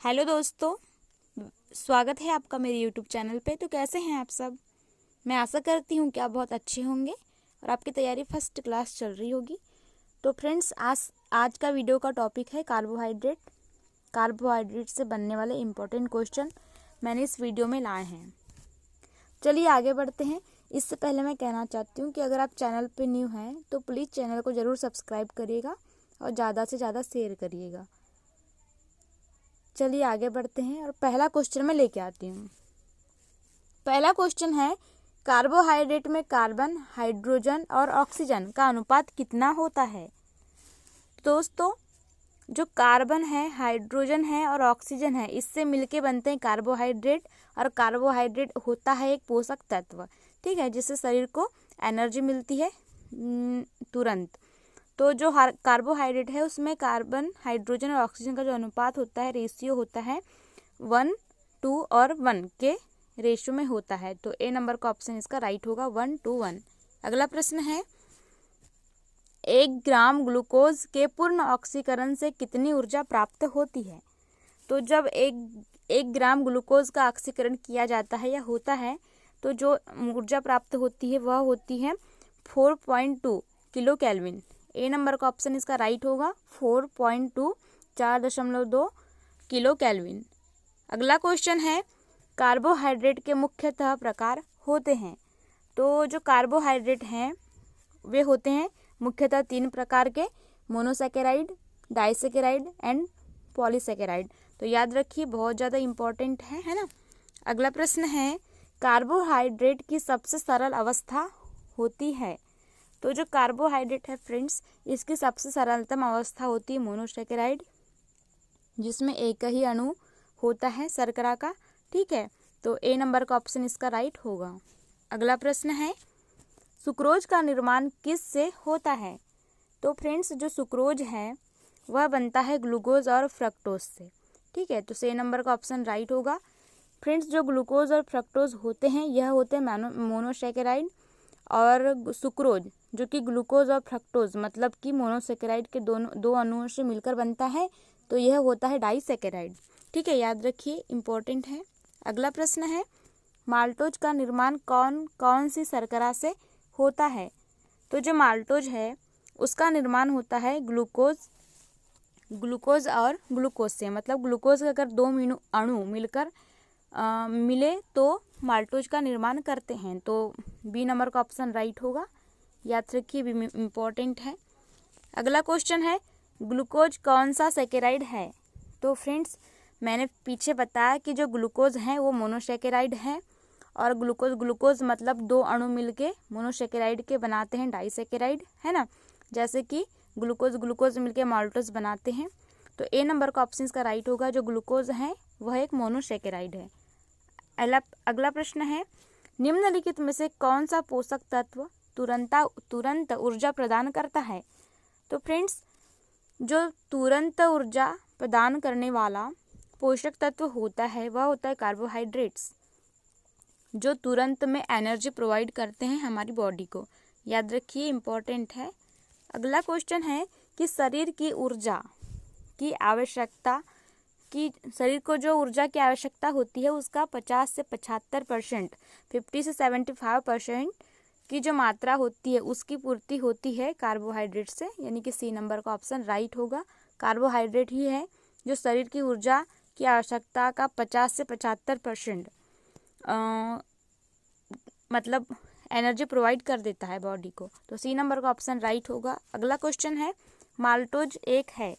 Hello दोस्तों, स्वागत है आपका मेरे यूट्यूब चैनल पे। तो कैसे हैं आप सब? मैं आशा करती हूँ कि आप बहुत अच्छे होंगे और आपकी तैयारी फर्स्ट क्लास चल रही होगी। तो फ्रेंड्स, आज का वीडियो का टॉपिक है कार्बोहाइड्रेट। कार्बोहाइड्रेट से बनने वाले इम्पोर्टेंट क्वेश्चन मैंने इस वीडियो में लाए हैं। चलिए आगे बढ़ते हैं। इससे पहले मैं कहना चाहती हूँ कि अगर आप चैनल पर न्यू हैं तो प्लीज़ चैनल को ज़रूर सब्सक्राइब करिएगा और ज़्यादा से ज़्यादा शेयर करिएगा। चलिए आगे बढ़ते हैं और पहला क्वेश्चन मैं लेके आती हूँ। पहला क्वेश्चन है, कार्बोहाइड्रेट में कार्बन, हाइड्रोजन और ऑक्सीजन का अनुपात कितना होता है? दोस्तों, जो कार्बन है, हाइड्रोजन है और ऑक्सीजन है, इससे मिलके बनते हैं कार्बोहाइड्रेट। और कार्बोहाइड्रेट होता है एक पोषक तत्व, ठीक है, जिससे शरीर को एनर्जी मिलती है तुरंत। तो जो कार्बोहाइड्रेट है उसमें कार्बन, हाइड्रोजन और ऑक्सीजन का जो अनुपात होता है, रेशियो होता है 1:2 और 1 के रेशियो में होता है। तो ए नंबर का ऑप्शन इसका राइट होगा, 1:1। अगला प्रश्न है, 1 ग्राम ग्लूकोज के पूर्ण ऑक्सीकरण से कितनी ऊर्जा प्राप्त होती है? तो जब एक ग्राम ग्लूकोज का ऑक्सीकरण किया जाता है या होता है तो जो ऊर्जा प्राप्त होती है वह होती है 4.2 किलो कैल्विन। ए नंबर का ऑप्शन इसका राइट होगा, 4.2 4.2 किलो कैल्विन। अगला क्वेश्चन है, कार्बोहाइड्रेट के मुख्यतः प्रकार होते हैं। तो जो कार्बोहाइड्रेट हैं वे होते हैं मुख्यतः 3 प्रकार के, मोनोसैकेराइड, डाइसैकेराइड एंड पॉलीसैकेराइड। तो याद रखिए, बहुत ज़्यादा इम्पोर्टेंट है ना। अगला प्रश्न है, कार्बोहाइड्रेट की सबसे सरल अवस्था होती है। तो जो कार्बोहाइड्रेट है फ्रेंड्स, इसकी सबसे सरलतम अवस्था होती है मोनोसैकेराइड, जिसमें एक ही अणु होता है शर्करा का, ठीक है। तो ए नंबर का ऑप्शन इसका राइट होगा। अगला प्रश्न है, सुक्रोज का निर्माण किस से होता है? तो फ्रेंड्स, जो सुक्रोज है वह बनता है ग्लूकोज और फ्रक्टोज से, ठीक है। तो ए नंबर का ऑप्शन राइट होगा। फ्रेंड्स, जो ग्लूकोज और फ्रक्टोज होते हैं यह होते हैं मोनोसैकेराइड, और सुक्रोज जो कि ग्लूकोज और फ्रक्टोज मतलब कि मोनोसैकेराइड के दो अणुओं से मिलकर बनता है, तो यह होता है डाइसैकेराइड, ठीक है। याद रखिए, इम्पोर्टेंट है। अगला प्रश्न है, माल्टोज का निर्माण कौन कौन सी शर्करा से होता है? तो जो माल्टोज है उसका निर्माण होता है ग्लूकोज और ग्लूकोज से, मतलब ग्लूकोज के अगर 2 अणु मिलकर मिले तो माल्टोज का निर्माण करते हैं। तो बी नंबर का ऑप्शन राइट होगा। याद रखिए, भी इम्पोर्टेंट है। अगला क्वेश्चन है, ग्लूकोज कौन सा सैकेराइड है? तो फ्रेंड्स, मैंने पीछे बताया कि जो ग्लूकोज है वो मोनोसैकेराइड है, और ग्लूकोज मतलब 2 अणु मिलके मोनोसैकेराइड के बनाते हैं डाइसैकेराइड, है ना। जैसे कि ग्लूकोज मिलके माल्टोज बनाते हैं। तो ए नंबर का ऑप्शन इसका राइट होगा। जो ग्लूकोज है वह एक मोनोसैकेराइड है। अगला प्रश्न है, निम्नलिखित में से कौन सा पोषक तत्व तुरंत ऊर्जा प्रदान करता है? तो फ्रेंड्स, जो तुरंत ऊर्जा प्रदान करने वाला पोषक तत्व होता है वह होता है कार्बोहाइड्रेट्स, जो तुरंत में एनर्जी प्रोवाइड करते हैं हमारी बॉडी को। याद रखिए, इम्पोर्टेंट है। अगला क्वेश्चन है कि शरीर को जो ऊर्जा की आवश्यकता होती है उसका 50 से 75%, 50 से 75% की जो मात्रा होती है उसकी पूर्ति होती है कार्बोहाइड्रेट से, यानी कि सी नंबर का ऑप्शन राइट होगा। कार्बोहाइड्रेट ही है जो शरीर की ऊर्जा की आवश्यकता का 50 से 75% मतलब एनर्जी प्रोवाइड कर देता है बॉडी को। तो सी नंबर का ऑप्शन राइट होगा। अगला क्वेश्चन है, माल्टोज एक है।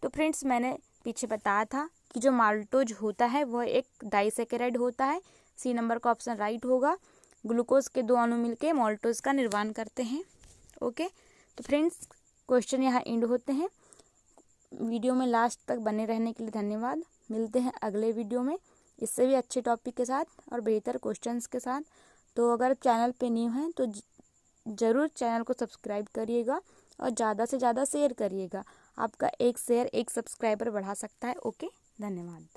तो फ्रेंड्स, मैंने पीछे बताया था कि जो माल्टोज होता है वह एक डाइसैकेराइड होता है। सी नंबर का ऑप्शन राइट होगा। ग्लूकोज के 2 अणु मिलके माल्टोज का निर्माण करते हैं। ओके, तो फ्रेंड्स, क्वेश्चन यहाँ एंड होते हैं। वीडियो में लास्ट तक बने रहने के लिए धन्यवाद। मिलते हैं अगले वीडियो में इससे भी अच्छे टॉपिक के साथ और बेहतर क्वेश्चंस के साथ। तो अगर चैनल पे न्यू हैं तो ज़रूर चैनल को सब्सक्राइब करिएगा और ज़्यादा से ज़्यादा शेयर करिएगा। आपका एक शेयर एक सब्सक्राइबर बढ़ा सकता है। ओके, धन्यवाद।